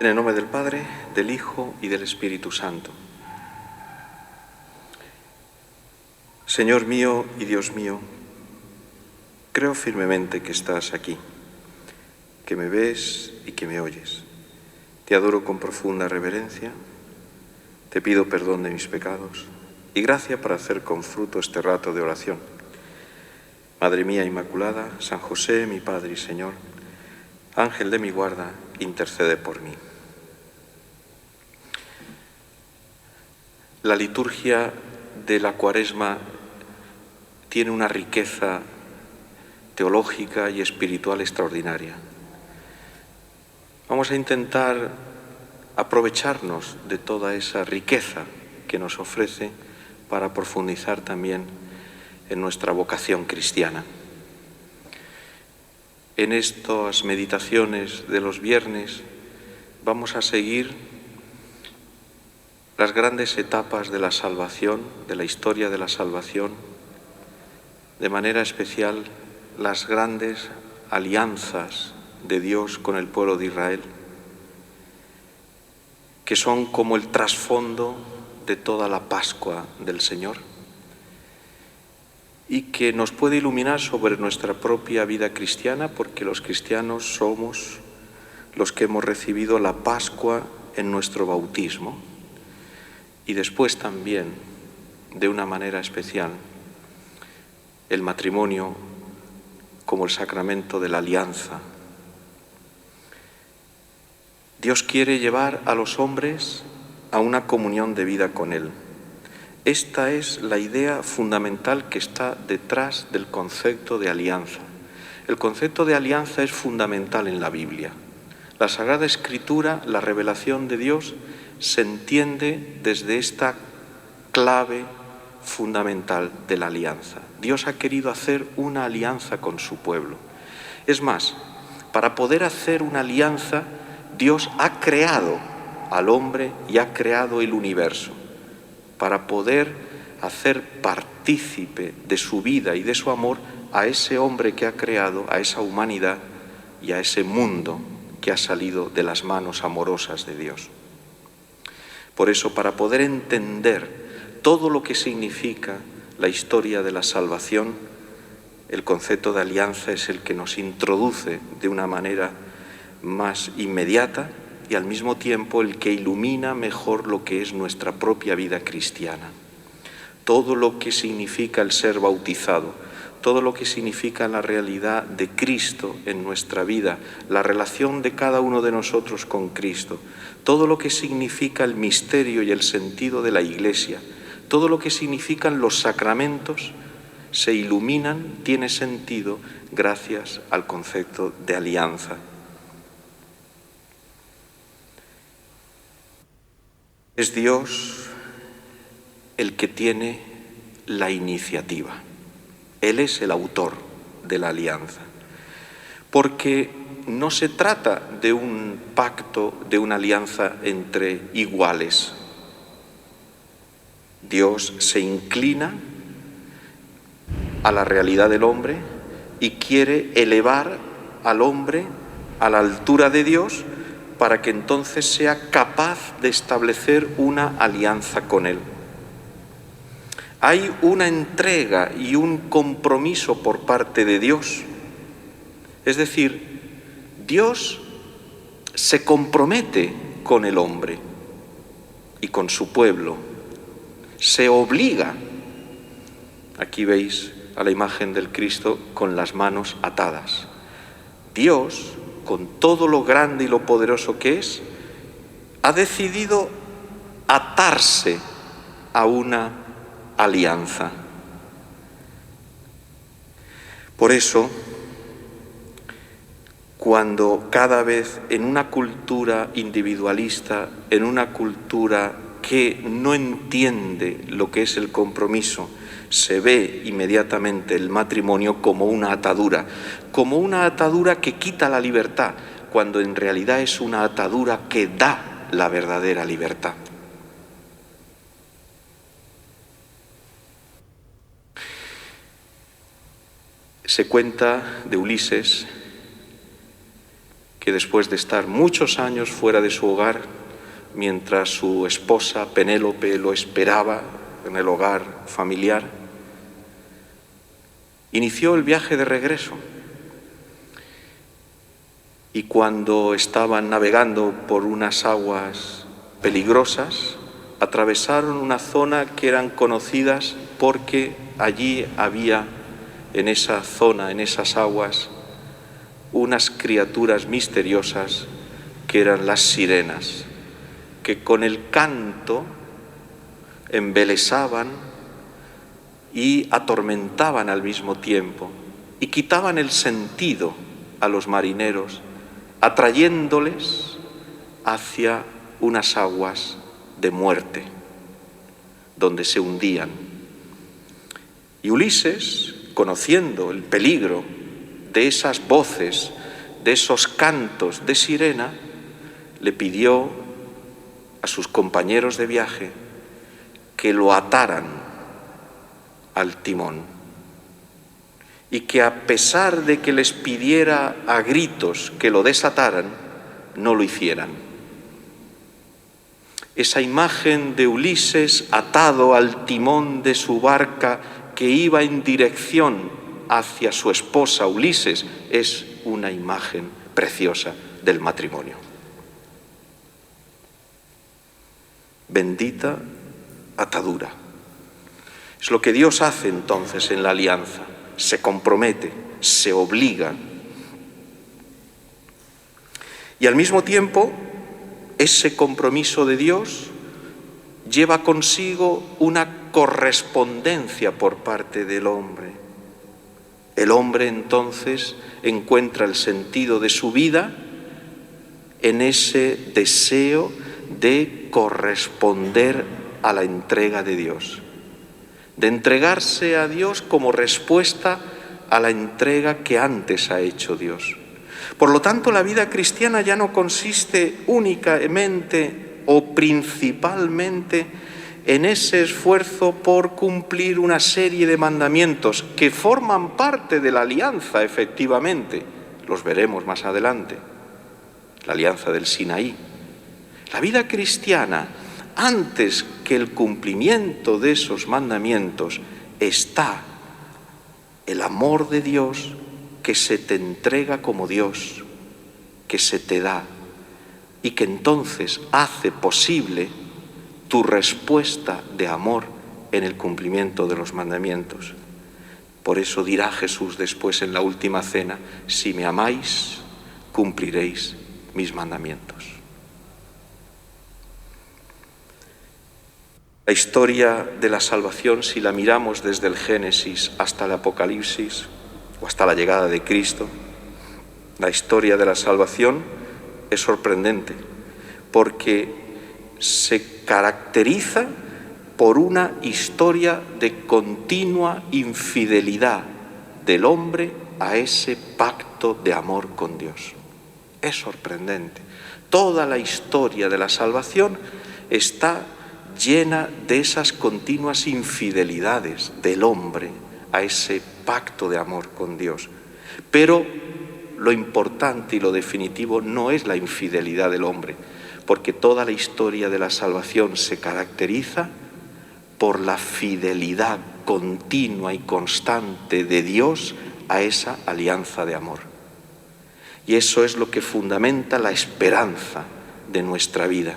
En el nombre del Padre, del Hijo y del Espíritu Santo. Señor mío y Dios mío, creo firmemente que estás aquí, que me ves y que me oyes. Te adoro con profunda reverencia, te pido perdón de mis pecados y gracia para hacer con fruto este rato de oración. Madre mía Inmaculada, San José, mi Padre y Señor, Ángel de mi guarda, intercede por mí. La liturgia de la Cuaresma tiene una riqueza teológica y espiritual extraordinaria. Vamos a intentar aprovecharnos de toda esa riqueza que nos ofrece para profundizar también en nuestra vocación cristiana. En estas meditaciones de los viernes vamos a seguir las grandes etapas de la salvación, de la historia de la salvación, de manera especial las grandes alianzas de Dios con el pueblo de Israel, que son como el trasfondo de toda la Pascua del Señor y que nos puede iluminar sobre nuestra propia vida cristiana, porque los cristianos somos los que hemos recibido la Pascua en nuestro bautismo y después también, de una manera especial, el matrimonio como el sacramento de la alianza. Dios quiere llevar a los hombres a una comunión de vida con Él. Esta es la idea fundamental que está detrás del concepto de alianza. El concepto de alianza es fundamental en la Biblia. La Sagrada Escritura, la revelación de Dios, se entiende desde esta clave fundamental de la alianza. Dios ha querido hacer una alianza con su pueblo. Es más, para poder hacer una alianza, Dios ha creado al hombre y ha creado el universo, para poder hacer partícipe de su vida y de su amor a ese hombre que ha creado, a esa humanidad y a ese mundo que ha salido de las manos amorosas de Dios. Por eso, para poder entender todo lo que significa la historia de la salvación, el concepto de alianza es el que nos introduce de una manera más inmediata y al mismo tiempo el que ilumina mejor lo que es nuestra propia vida cristiana. Todo lo que significa el ser bautizado, todo lo que significa la realidad de Cristo en nuestra vida, la relación de cada uno de nosotros con Cristo, todo lo que significa el misterio y el sentido de la Iglesia, todo lo que significan los sacramentos, se iluminan, tiene sentido gracias al concepto de alianza. Es Dios el que tiene la iniciativa. Él es el autor de la alianza. Porque no se trata de un pacto, de una alianza entre iguales. Dios se inclina a la realidad del hombre y quiere elevar al hombre a la altura de Dios para que entonces sea capaz de establecer una alianza con Él. Hay una entrega y un compromiso por parte de Dios. Es decir, Dios se compromete con el hombre y con su pueblo. Se obliga. Aquí veis a la imagen del Cristo con las manos atadas. Dios, con todo lo grande y lo poderoso que es, ha decidido atarse a una alianza. Por eso, cuando cada vez en una cultura individualista, en una cultura que no entiende lo que es el compromiso, se ve inmediatamente el matrimonio como una atadura que quita la libertad, cuando en realidad es una atadura que da la verdadera libertad. Se cuenta de Ulises que después de estar muchos años fuera de su hogar, mientras su esposa Penélope lo esperaba en el hogar familiar, inició el viaje de regreso. Y cuando estaban navegando por unas aguas peligrosas, atravesaron una zona que eran conocidas porque allí había, en esa zona, en esas aguas, unas criaturas misteriosas que eran las sirenas, que con el canto embelesaban y atormentaban al mismo tiempo y quitaban el sentido a los marineros, atrayéndoles hacia unas aguas de muerte, donde se hundían. Y Ulises, conociendo el peligro de esas voces, de esos cantos de sirena, le pidió a sus compañeros de viaje que lo ataran al timón y que, a pesar de que les pidiera a gritos que lo desataran, no lo hicieran. Esa imagen de Ulises atado al timón de su barca que iba en dirección hacia su esposa Ulises es una imagen preciosa del matrimonio. Bendita atadura. Es lo que Dios hace entonces en la alianza. Se compromete, se obliga. Y al mismo tiempo, ese compromiso de Dios lleva consigo una correspondencia por parte del hombre. El hombre entonces encuentra el sentido de su vida en ese deseo de corresponder a la entrega de Dios, de entregarse a Dios como respuesta a la entrega que antes ha hecho Dios. Por lo tanto, la vida cristiana ya no consiste únicamente o principalmente en ese esfuerzo por cumplir una serie de mandamientos que forman parte de la alianza, efectivamente. Los veremos más adelante. La alianza del Sinaí. La vida cristiana, antes que el cumplimiento de esos mandamientos, está el amor de Dios que se te entrega como Dios, que se te da y que entonces hace posible tu respuesta de amor en el cumplimiento de los mandamientos. Por eso dirá Jesús después en la última cena: si me amáis, cumpliréis mis mandamientos. La historia de la salvación, si la miramos desde el Génesis hasta el Apocalipsis o hasta la llegada de Cristo, la historia de la salvación es sorprendente porque se caracteriza por una historia de continua infidelidad del hombre a ese pacto de amor con Dios. Es sorprendente. Toda la historia de la salvación está llena de esas continuas infidelidades del hombre a ese pacto de amor con Dios. Pero lo importante y lo definitivo no es la infidelidad del hombre, porque toda la historia de la salvación se caracteriza por la fidelidad continua y constante de Dios a esa alianza de amor. Y eso es lo que fundamenta la esperanza de nuestra vida,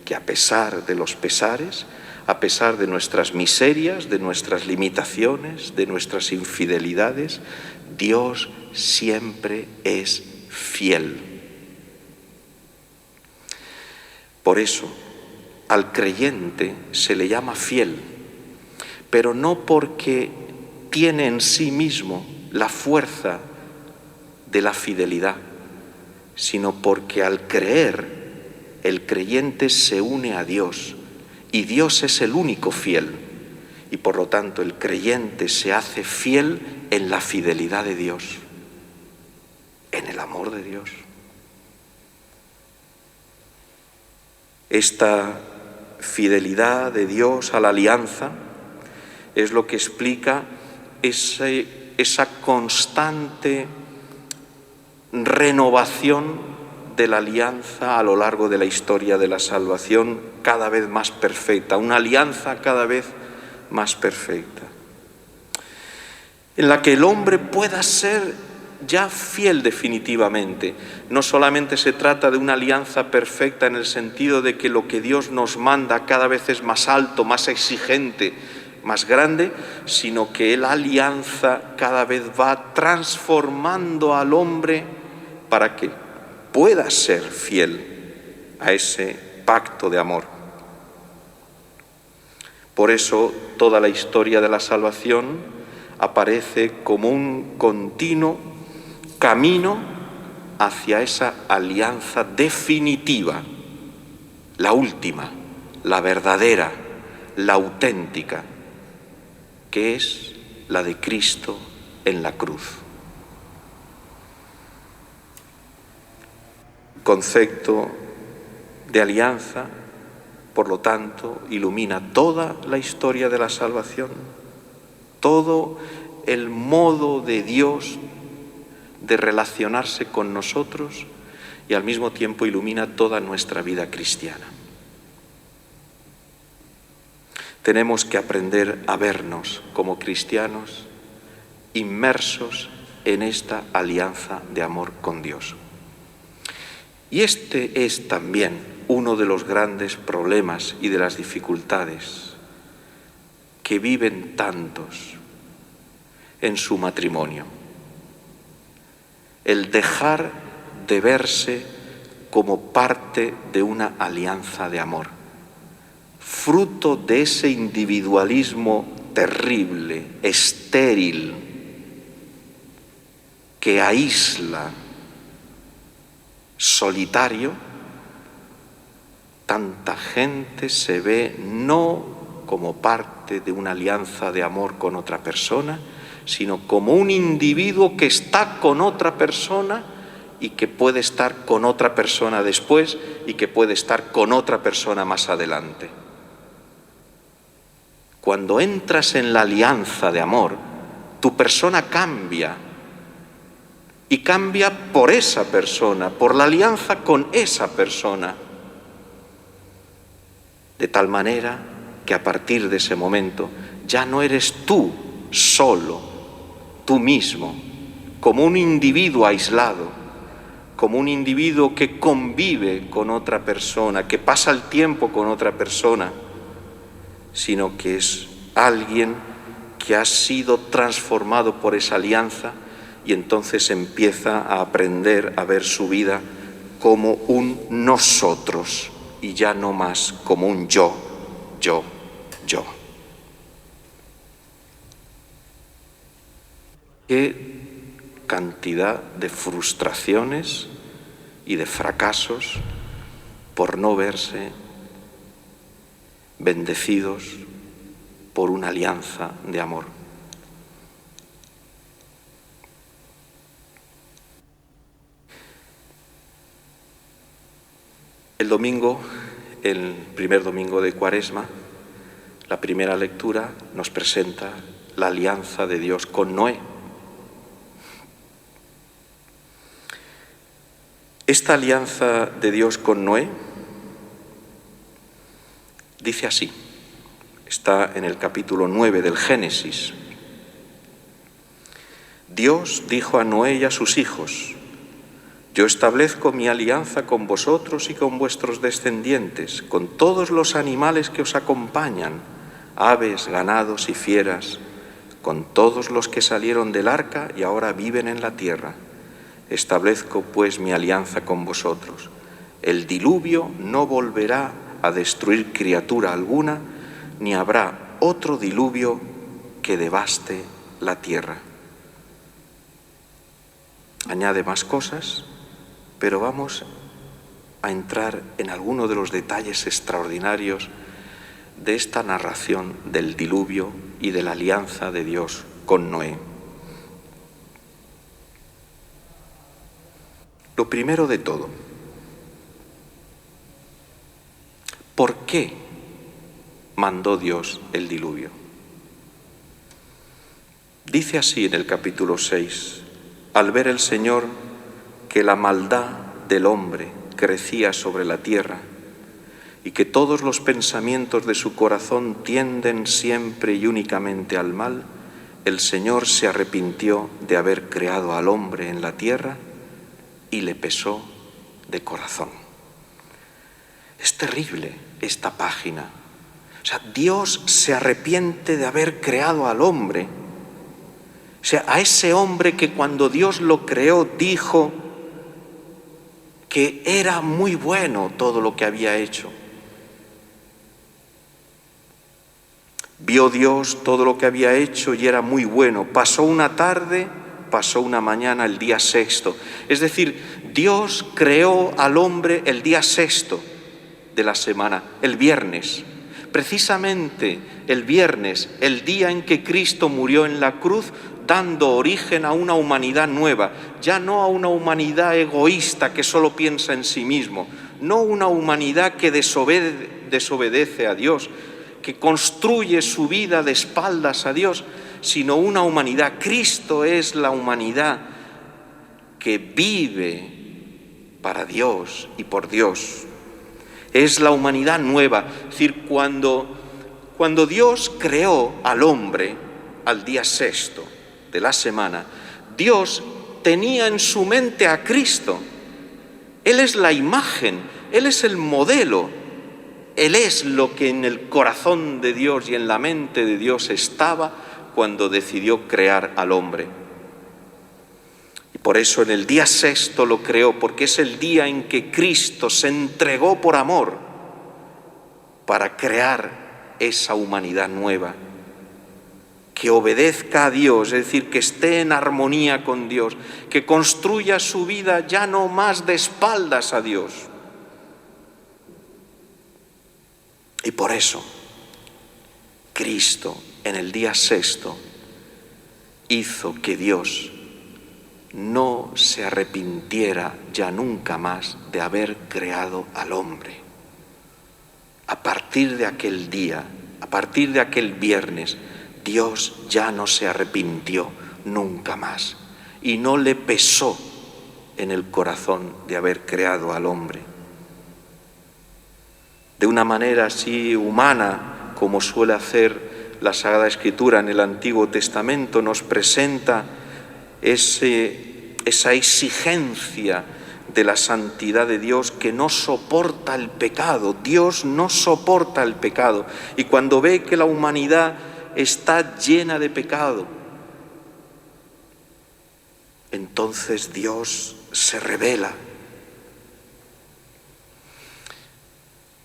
que a pesar de los pesares, a pesar de nuestras miserias, de nuestras limitaciones, de nuestras infidelidades, Dios siempre es fiel. Por eso, al creyente se le llama fiel, pero no porque tiene en sí mismo la fuerza de la fidelidad, sino porque al creer el creyente se une a Dios y Dios es el único fiel y por lo tanto el creyente se hace fiel en la fidelidad de Dios, en el amor de Dios. Esta fidelidad de Dios a la alianza es lo que explica esa constante renovación de la alianza a lo largo de la historia de la salvación cada vez más perfecta, una alianza cada vez más perfecta, en la que el hombre pueda ser ya fiel definitivamente. No solamente se trata de una alianza perfecta en el sentido de que lo que Dios nos manda cada vez es más alto, más exigente, más grande, sino que la alianza cada vez va transformando al hombre para que pueda ser fiel a ese pacto de amor. Por eso toda la historia de la salvación aparece como un continuo camino hacia esa alianza definitiva, la última, la verdadera, la auténtica, que es la de Cristo en la cruz. El concepto de alianza, por lo tanto, ilumina toda la historia de la salvación, todo el modo de Dios de relacionarse con nosotros y al mismo tiempo ilumina toda nuestra vida cristiana. Tenemos que aprender a vernos como cristianos inmersos en esta alianza de amor con Dios. Y este es también uno de los grandes problemas y de las dificultades que viven tantos en su matrimonio. El dejar de verse como parte de una alianza de amor, fruto de ese individualismo terrible, estéril, que aísla, solitario. Tanta gente se ve no como parte de una alianza de amor con otra persona, sino como un individuo que está con otra persona y que puede estar con otra persona después y que puede estar con otra persona más adelante. Cuando entras en la alianza de amor, tu persona cambia y cambia por esa persona, por la alianza con esa persona. De tal manera que a partir de ese momento ya no eres tú solo, tú mismo, como un individuo aislado, como un individuo que convive con otra persona, que pasa el tiempo con otra persona, sino que es alguien que ha sido transformado por esa alianza y entonces empieza a aprender a ver su vida como un nosotros y ya no más como un yo. Qué cantidad de frustraciones y de fracasos por no verse bendecidos por una alianza de amor. El domingo, el primer domingo de Cuaresma, la primera lectura nos presenta la alianza de Dios con Noé. Esta alianza de Dios con Noé dice así, está en el capítulo 9 del Génesis. Dios dijo a Noé y a sus hijos: yo establezco mi alianza con vosotros y con vuestros descendientes, con todos los animales que os acompañan, aves, ganados y fieras, con todos los que salieron del arca y ahora viven en la tierra. Establezco pues mi alianza con vosotros. El diluvio no volverá a destruir criatura alguna, ni habrá otro diluvio que devaste la tierra. Añade más cosas, pero vamos a entrar en alguno de los detalles extraordinarios de esta narración del diluvio y de la alianza de Dios con Noé. Lo primero de todo, ¿por qué mandó Dios el diluvio? Dice así en el capítulo 6, al ver el Señor que la maldad del hombre crecía sobre la tierra y que todos los pensamientos de su corazón tienden siempre y únicamente al mal, el Señor se arrepintió de haber creado al hombre en la tierra y le pesó de corazón. Es terrible esta página. O sea, Dios se arrepiente de haber creado al hombre. O sea, a ese hombre que cuando Dios lo creó dijo que era muy bueno todo lo que había hecho. Vio Dios todo lo que había hecho y era muy bueno. Pasó una tarde, pasó una mañana, el día sexto. Es decir, Dios creó al hombre el día sexto de la semana, el viernes. Precisamente el viernes, el día en que Cristo murió en la cruz, dando origen a una humanidad nueva, ya no a una humanidad egoísta que solo piensa en sí mismo, no una humanidad que desobedece a Dios, que construye su vida de espaldas a Dios, sino una humanidad. Cristo es la humanidad que vive para Dios y por Dios. Es la humanidad nueva. Es decir, cuando Dios creó al hombre al día sexto de la semana, Dios tenía en su mente a Cristo. Él es la imagen, Él es el modelo, Él es lo que en el corazón de Dios y en la mente de Dios estaba cuando decidió crear al hombre. Y por eso en el día sexto lo creó, porque es el día en que Cristo se entregó por amor para crear esa humanidad nueva, que obedezca a Dios, es decir, que esté en armonía con Dios, que construya su vida ya no más de espaldas a Dios. Y por eso, Cristo en el día sexto hizo que Dios no se arrepintiera ya nunca más de haber creado al hombre. A partir de aquel día, a partir de aquel viernes, Dios ya no se arrepintió nunca más y no le pesó en el corazón de haber creado al hombre. De una manera así humana, como suele hacer la Sagrada Escritura en el Antiguo Testamento, nos presenta esa exigencia de la santidad de Dios que no soporta el pecado. Dios no soporta el pecado. Y cuando ve que la humanidad está llena de pecado, entonces Dios se revela.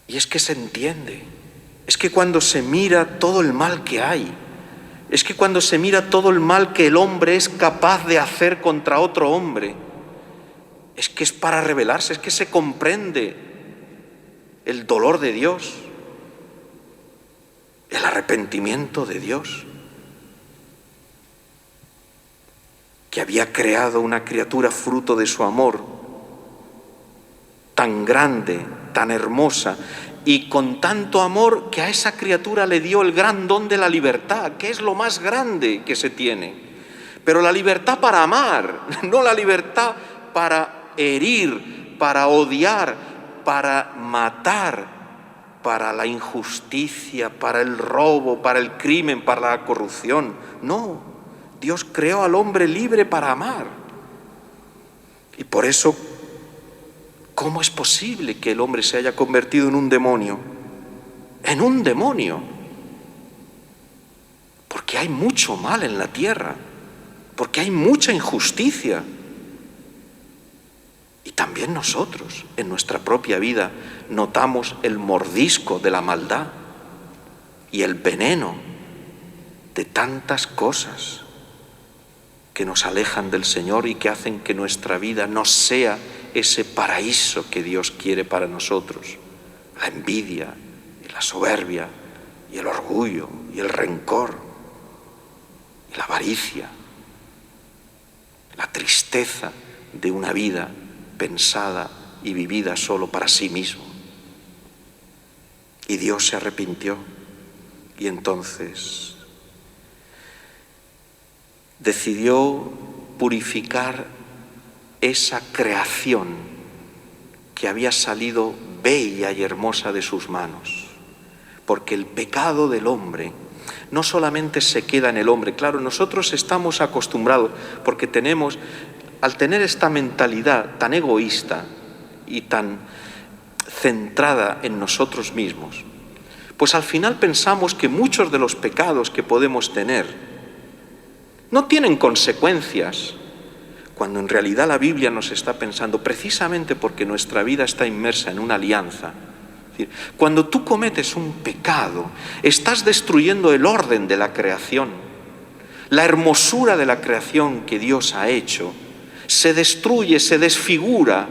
Y es que se entiende, es que cuando se mira todo el mal que hay, es que cuando se mira todo el mal que el hombre es capaz de hacer contra otro hombre, es que es para revelarse, es que se comprende el dolor de Dios, el arrepentimiento de Dios, que había creado una criatura fruto de su amor, tan grande, tan hermosa, y con tanto amor que a esa criatura le dio el gran don de la libertad, que es lo más grande que se tiene. Pero la libertad para amar, no la libertad para herir, para odiar, para matar, para la injusticia, para el robo, para el crimen, para la corrupción. No, Dios creó al hombre libre para amar. Y por eso, ¿cómo es posible que el hombre se haya convertido en un demonio? En un demonio. Porque hay mucho mal en la tierra, porque hay mucha injusticia. Y también nosotros, en nuestra propia vida, notamos el mordisco de la maldad y el veneno de tantas cosas que nos alejan del Señor y que hacen que nuestra vida no sea ese paraíso que Dios quiere para nosotros. La envidia, y la soberbia, y el orgullo, y el rencor, y la avaricia, la tristeza de una vida pensada y vivida solo para sí mismo. Y Dios se arrepintió, y entonces decidió purificar esa creación que había salido bella y hermosa de sus manos. Porque el pecado del hombre no solamente se queda en el hombre. Claro, nosotros estamos acostumbrados, porque al tener esta mentalidad tan egoísta y tan centrada en nosotros mismos, pues al final pensamos que muchos de los pecados que podemos tener no tienen consecuencias, cuando en realidad la Biblia nos está pensando, precisamente porque nuestra vida está inmersa en una alianza. Es decir, cuando tú cometes un pecado, estás destruyendo el orden de la creación. La hermosura de la creación que Dios ha hecho se destruye, se desfigura,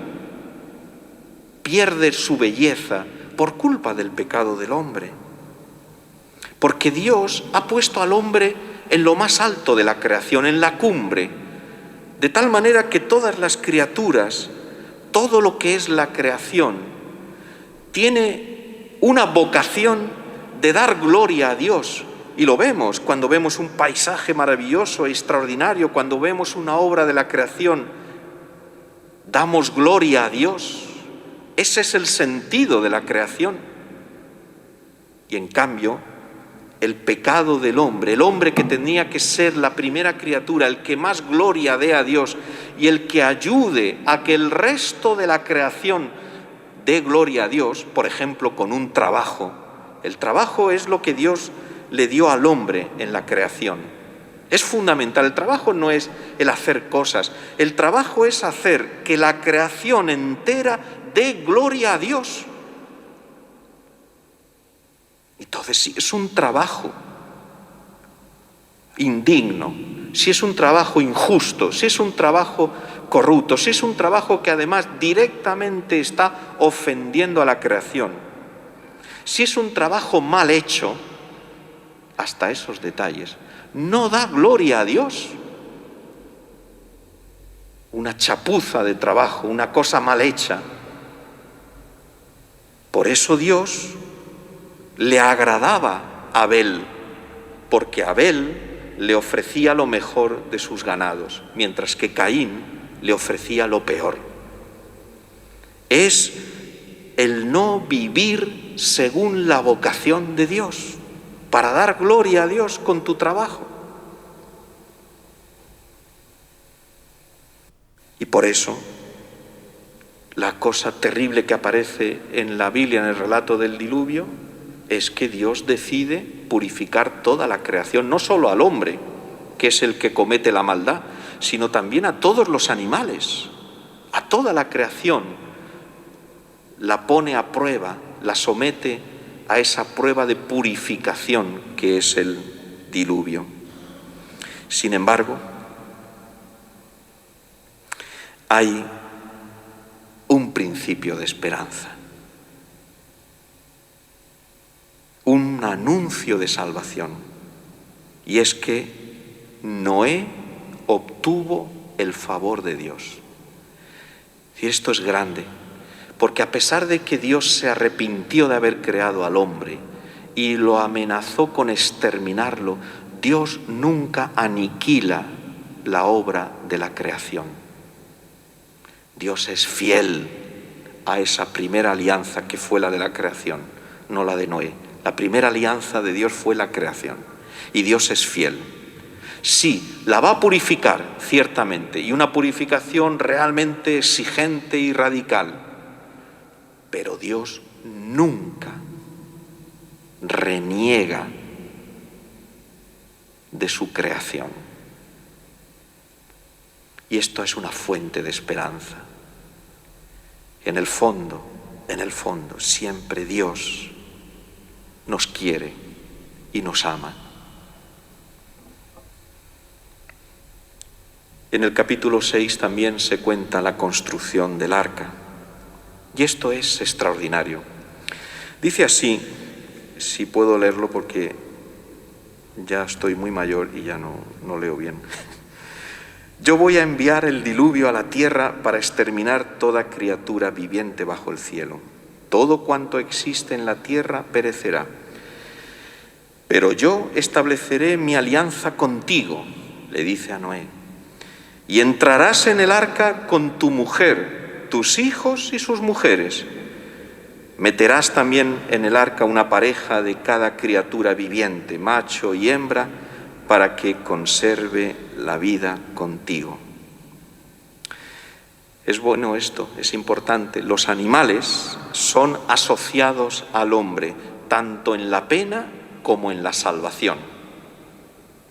pierde su belleza por culpa del pecado del hombre. Porque Dios ha puesto al hombre en lo más alto de la creación, en la cumbre, de tal manera que todas las criaturas, todo lo que es la creación, tiene una vocación de dar gloria a Dios. Y lo vemos cuando vemos un paisaje maravilloso e extraordinario, cuando vemos una obra de la creación, damos gloria a Dios. Ese es el sentido de la creación. Y en cambio, el pecado del hombre, el hombre que tenía que ser la primera criatura, el que más gloria dé a Dios y el que ayude a que el resto de la creación dé gloria a Dios, por ejemplo, con un trabajo. El trabajo es lo que Dios le dio al hombre en la creación. Es fundamental. El trabajo no es el hacer cosas. El trabajo es hacer que la creación entera dé gloria a Dios. Entonces, si es un trabajo indigno, si es un trabajo injusto, si es un trabajo corrupto, si es un trabajo que además directamente está ofendiendo a la creación, si es un trabajo mal hecho, hasta esos detalles, no da gloria a Dios. Una chapuza de trabajo, una cosa mal hecha. Por eso Dios le agradaba a Abel, porque Abel le ofrecía lo mejor de sus ganados, mientras que Caín le ofrecía lo peor. Es el no vivir según la vocación de Dios, para dar gloria a Dios con tu trabajo. Y por eso, la cosa terrible que aparece en la Biblia, en el relato del diluvio, es que Dios decide purificar toda la creación, no solo al hombre, que es el que comete la maldad, sino también a todos los animales, a toda la creación. La pone a prueba, la somete a esa prueba de purificación que es el diluvio. Sin embargo, hay un principio de esperanza, un anuncio de salvación, y es que Noé obtuvo el favor de Dios. Y esto es grande, porque a pesar de que Dios se arrepintió de haber creado al hombre y lo amenazó con exterminarlo, Dios nunca aniquila la obra de la creación. Dios es fiel a esa primera alianza que fue la de la creación, no la de Noé. La primera alianza de Dios fue la creación, y Dios es fiel. Sí, la va a purificar, ciertamente, y una purificación realmente exigente y radical, pero Dios nunca reniega de su creación. Y esto es una fuente de esperanza. En el fondo, siempre Dios nos quiere y nos ama. En el capítulo 6 también se cuenta la construcción del arca. Y esto es extraordinario. Dice así, si puedo leerlo porque ya estoy muy mayor y ya no leo bien. Yo voy a enviar el diluvio a la tierra para exterminar toda criatura viviente bajo el cielo. Todo cuanto existe en la tierra perecerá. Pero yo estableceré mi alianza contigo, le dice a Noé, y entrarás en el arca con tu mujer, tus hijos y sus mujeres. Meterás también en el arca una pareja de cada criatura viviente, macho y hembra, para que conserve la vida contigo. Es bueno esto, es importante. Los animales son asociados al hombre, tanto en la pena como en la salvación.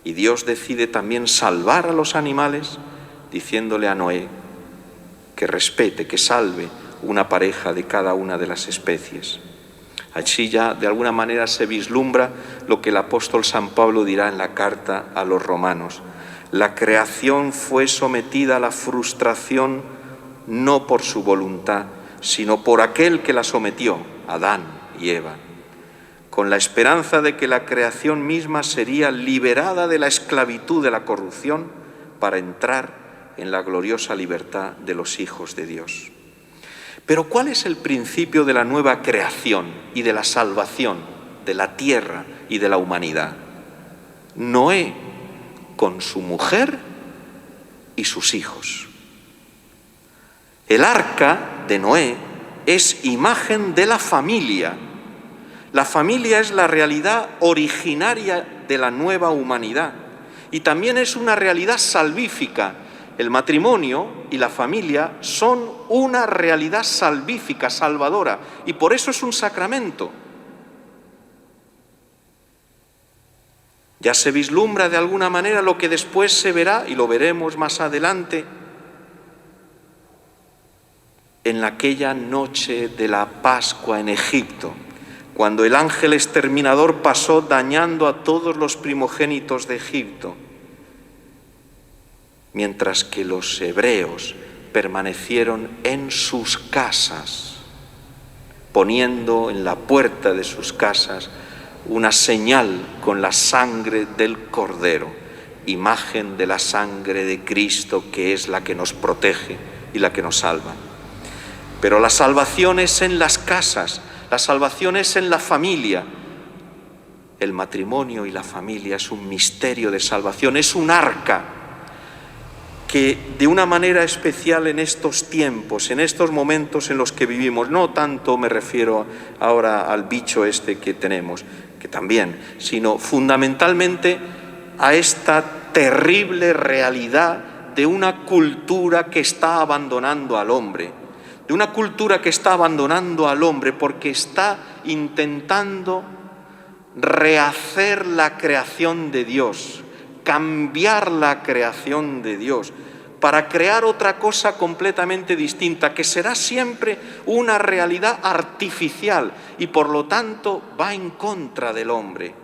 Y Dios decide también salvar a los animales, diciéndole a Noé que respete, que salve una pareja de cada una de las especies. Así ya de alguna manera se vislumbra lo que el apóstol San Pablo dirá en la carta a los romanos. La creación fue sometida a la frustración no por su voluntad, sino por aquel que la sometió, Adán y Eva, con la esperanza de que la creación misma sería liberada de la esclavitud de la corrupción para entrar en la gloriosa libertad de los hijos de Dios. Pero ¿cuál es el principio de la nueva creación y de la salvación de la tierra y de la humanidad? Noé con su mujer y sus hijos. El arca de Noé es imagen de la familia. La familia es la realidad originaria de la nueva humanidad y también es una realidad salvífica. El matrimonio y la familia son una realidad salvífica, salvadora, y por eso es un sacramento. Ya se vislumbra de alguna manera lo que después se verá, y lo veremos más adelante, en aquella noche de la Pascua en Egipto, cuando el ángel exterminador pasó dañando a todos los primogénitos de Egipto, mientras que los hebreos permanecieron en sus casas, poniendo en la puerta de sus casas una señal con la sangre del Cordero, imagen de la sangre de Cristo, que es la que nos protege y la que nos salva. Pero la salvación es en las casas, la salvación es en la familia. El matrimonio y la familia es un misterio de salvación, es un arca que de una manera especial en estos tiempos, en estos momentos en los que vivimos, no tanto me refiero ahora al bicho este que tenemos, que también, sino fundamentalmente a esta terrible realidad de una cultura que está abandonando al hombre, de una cultura que está abandonando al hombre porque está intentando rehacer la creación de Dios, cambiar la creación de Dios para crear otra cosa completamente distinta, que será siempre una realidad artificial y por lo tanto va en contra del hombre.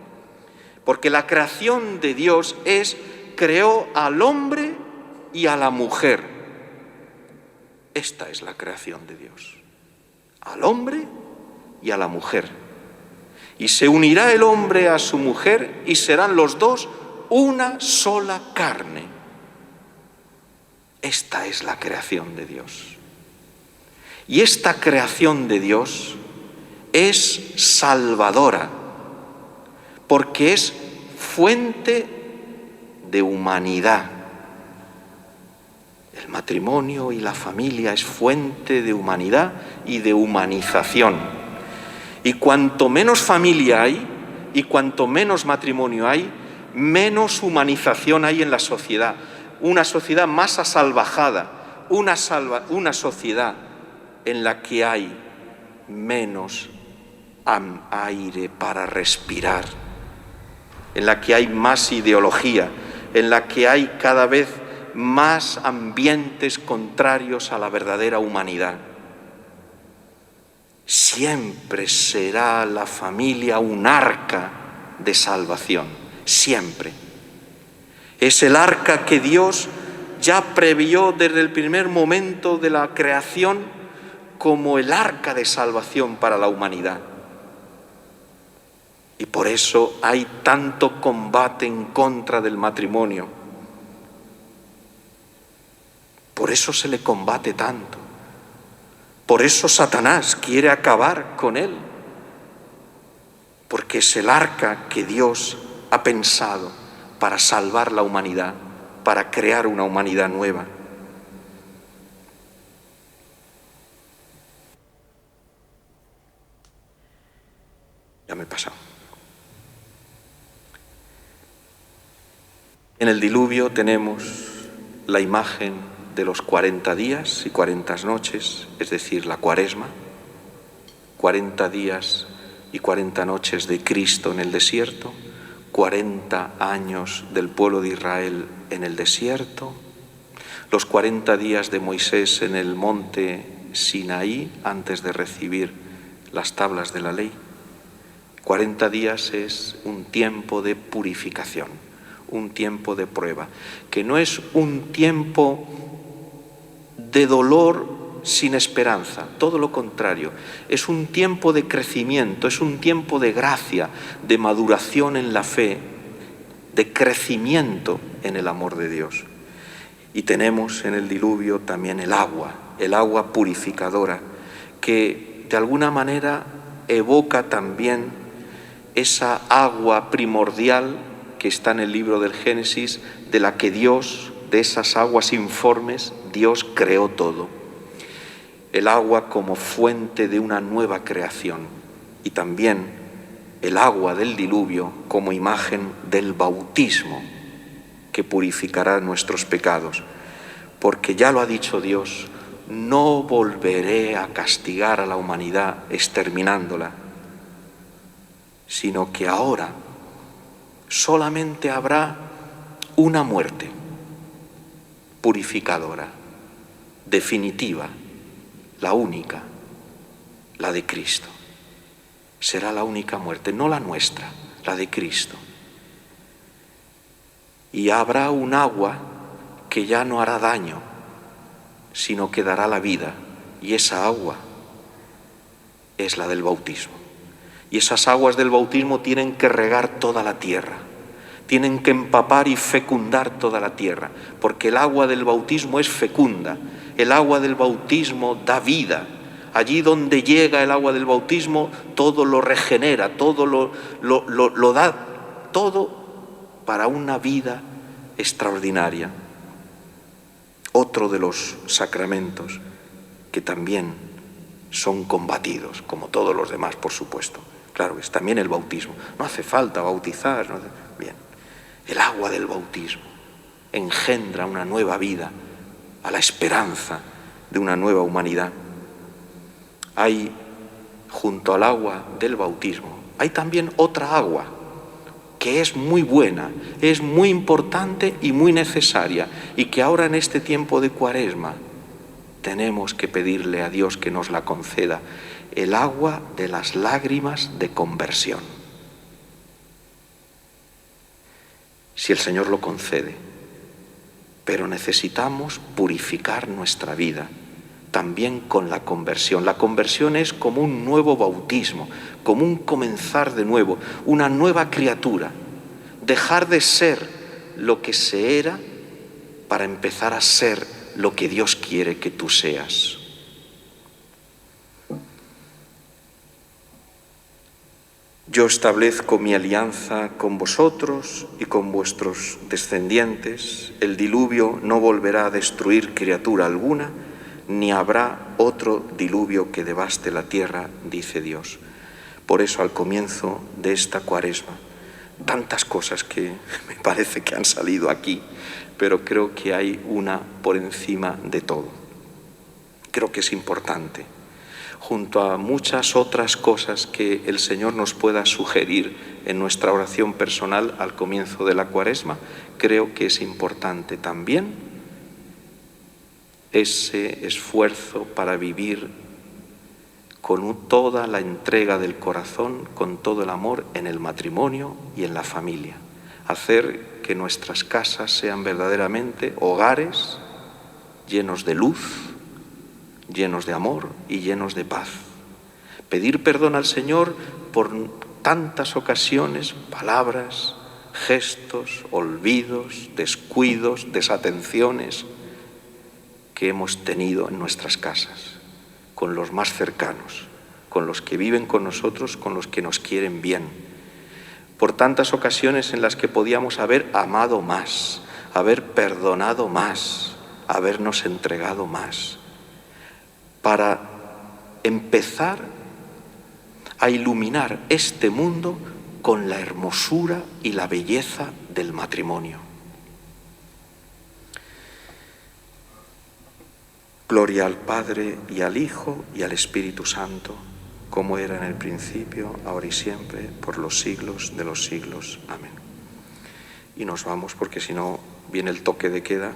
Porque la creación de Dios creó al hombre y a la mujer. Esta es la creación de Dios, al hombre y a la mujer. Y se unirá el hombre a su mujer y serán los dos una sola carne. Esta es la creación de Dios. Y esta creación de Dios es salvadora, porque es fuente de humanidad. El matrimonio y la familia es fuente de humanidad y de humanización. Y cuanto menos familia hay y cuanto menos matrimonio hay, menos humanización hay en la sociedad. Una sociedad más asalvajada, una sociedad en la que hay menos aire para respirar, en la que hay más ideología, en la que hay cada vez más ambientes contrarios a la verdadera humanidad. Siempre será la familia un arca de salvación, siempre. Es el arca que Dios ya previó desde el primer momento de la creación como el arca de salvación para la humanidad. Y por eso hay tanto combate en contra del matrimonio. Por eso se le combate tanto. Por eso Satanás quiere acabar con él. Porque es el arca que Dios ha pensado para salvar la humanidad, para crear una humanidad nueva. Ya me he pasado. En el diluvio tenemos la imagen de los 40 días y 40 noches, es decir, la Cuaresma, 40 días y 40 noches de Cristo en el desierto, 40 años del pueblo de Israel en el desierto, los 40 días de Moisés en el monte Sinaí antes de recibir las tablas de la ley. 40 días es un tiempo de purificación, un tiempo de prueba, que no es un tiempo de dolor sin esperanza, todo lo contrario, es un tiempo de crecimiento, es un tiempo de gracia, de maduración en la fe, de crecimiento en el amor de Dios. Y tenemos en el diluvio también el agua purificadora, que de alguna manera evoca también esa agua primordial que está en el libro del Génesis, de la que Dios, de esas aguas informes, Dios creó todo. El agua como fuente de una nueva creación y también el agua del diluvio como imagen del bautismo que purificará nuestros pecados. Porque ya lo ha dicho Dios, no volveré a castigar a la humanidad exterminándola, sino que ahora solamente habrá una muerte purificadora, definitiva, la única, la de Cristo. Será la única muerte, no la nuestra, la de Cristo. Y habrá un agua que ya no hará daño, sino que dará la vida. Y esa agua es la del bautismo. Y esas aguas del bautismo tienen que regar toda la tierra, tienen que empapar y fecundar toda la tierra, porque el agua del bautismo es fecunda, el agua del bautismo da vida. Allí donde llega el agua del bautismo, todo lo regenera, todo lo da, todo para una vida extraordinaria. Otro de los sacramentos que también son combatidos, como todos los demás, por supuesto. Claro, es también el bautismo. No hace falta bautizar. Bien, el agua del bautismo engendra una nueva vida, a la esperanza de una nueva humanidad. Hay, junto al agua del bautismo, hay también otra agua que es muy buena, es muy importante y muy necesaria, y que ahora en este tiempo de Cuaresma tenemos que pedirle a Dios que nos la conceda, el agua de las lágrimas de conversión. Si el Señor lo concede, pero necesitamos purificar nuestra vida, también con la conversión. La conversión es como un nuevo bautismo, como un comenzar de nuevo, una nueva criatura. Dejar de ser lo que se era para empezar a ser lo que Dios quiere que tú seas. Yo establezco mi alianza con vosotros y con vuestros descendientes. El diluvio no volverá a destruir criatura alguna, ni habrá otro diluvio que devaste la tierra, dice Dios. Por eso al comienzo de esta Cuaresma, tantas cosas que me parece que han salido aquí, pero creo que hay una por encima de todo. Creo que es importante, junto a muchas otras cosas que el Señor nos pueda sugerir en nuestra oración personal al comienzo de la Cuaresma, creo que es importante también ese esfuerzo para vivir con toda la entrega del corazón, con todo el amor en el matrimonio y en la familia. Hacer que nuestras casas sean verdaderamente hogares llenos de luz, llenos de amor y llenos de paz. Pedir perdón al Señor por tantas ocasiones, palabras, gestos, olvidos, descuidos, desatenciones que hemos tenido en nuestras casas, con los más cercanos, con los que viven con nosotros, con los que nos quieren bien. Por tantas ocasiones en las que podíamos haber amado más, haber perdonado más, habernos entregado más, para empezar a iluminar este mundo con la hermosura y la belleza del matrimonio. Gloria al Padre y al Hijo y al Espíritu Santo, como era en el principio, ahora y siempre, por los siglos de los siglos. Amén. Y nos vamos porque si no viene el toque de queda.